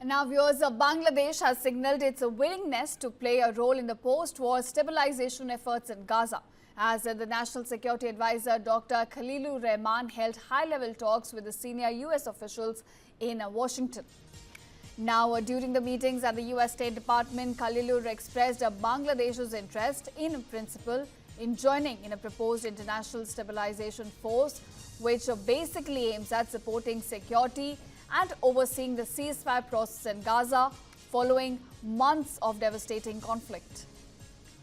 Now, viewers, Bangladesh has signaled its willingness to play a role in the post-war stabilization efforts in Gaza, as the National Security Advisor Dr. Khalilur Rahman held high-level talks with the senior U.S. officials in Washington. Now, during the meetings at the U.S. State Department, Khalilur expressed Bangladesh's interest in principle in joining in a proposed international stabilization force, which basically aims at supporting security and overseeing the ceasefire process in Gaza following months of devastating conflict.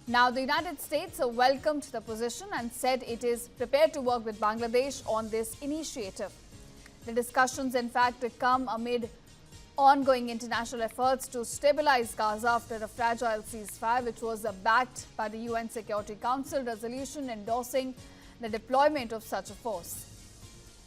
Now, the United States welcomed the position and said it is prepared to work with Bangladesh on this initiative. The discussions, in fact, come amid ongoing international efforts to stabilize Gaza after a fragile ceasefire, which was backed by the UN Security Council resolution endorsing the deployment of such a force.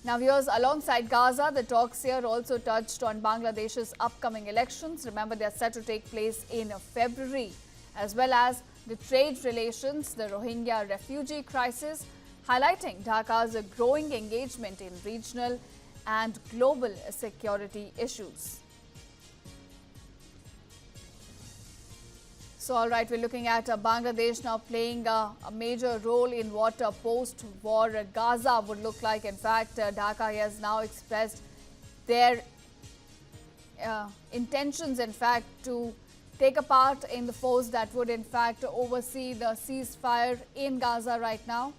Now, viewers, alongside Gaza, the talks here also touched on Bangladesh's upcoming elections. Remember, they are set to take place in February, as well as the trade relations, the Rohingya refugee crisis, highlighting Dhaka's growing engagement in regional and global security issues. So, all right, we're looking at Bangladesh now playing a major role in what post-war Gaza would look like. In fact, Dhaka has now expressed their intentions, in fact, to take a part in the force that would, in fact, oversee the ceasefire in Gaza right now.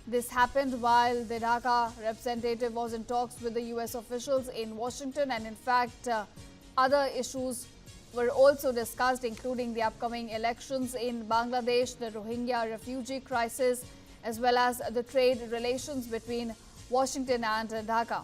This happened while the Dhaka representative was in talks with the U.S. officials in Washington, and in fact, other issues were also discussed, including the upcoming elections in Bangladesh, the Rohingya refugee crisis, as well as the trade relations between Washington and Dhaka.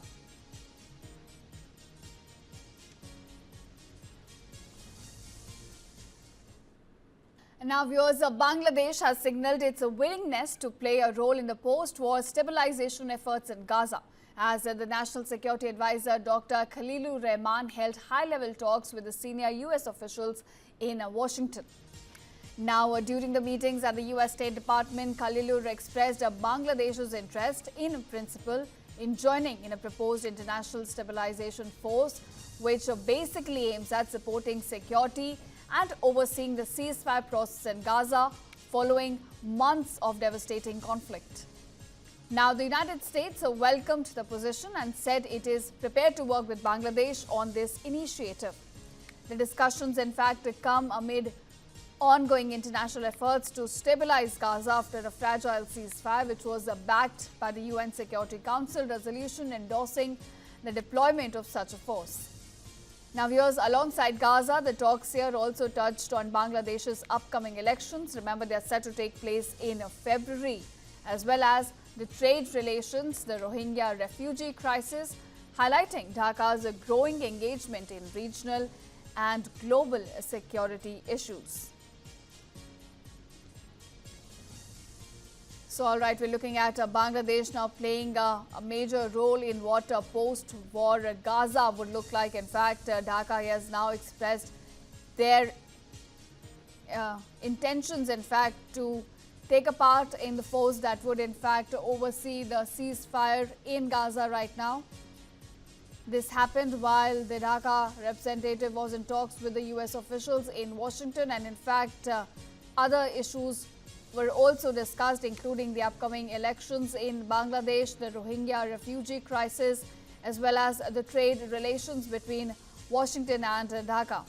Now, viewers, Bangladesh has signaled its willingness to play a role in the post-war stabilization efforts in Gaza, as the National Security Advisor Dr. Khalilur Rahman held high-level talks with the senior U.S. officials in Washington. Now, during the meetings at the U.S. State Department, Khalilur expressed Bangladesh's interest in principle in joining in a proposed international stabilization force, which basically aims at supporting security and overseeing the ceasefire process in Gaza following months of devastating conflict. Now, the United States welcomed the position and said it is prepared to work with Bangladesh on this initiative. The discussions, in fact, come amid ongoing international efforts to stabilize Gaza after a fragile ceasefire, which was backed by the UN Security Council resolution endorsing the deployment of such a force. Now, viewers, alongside Gaza, the talks here also touched on Bangladesh's upcoming elections. Remember, they are set to take place in February, as well as the trade relations, the Rohingya refugee crisis, highlighting Dhaka's growing engagement in regional and global security issues. So, all right, we're looking at Bangladesh now playing a major role in what post-war Gaza would look like. In fact, Dhaka has now expressed their intentions, in fact, to take a part in the force that would, in fact, oversee the ceasefire in Gaza right now. This happened while the Dhaka representative was in talks with the U.S. officials in Washington, and in fact, other issues were also discussed, including the upcoming elections in Bangladesh, the Rohingya refugee crisis, as well as the trade relations between Washington and Dhaka.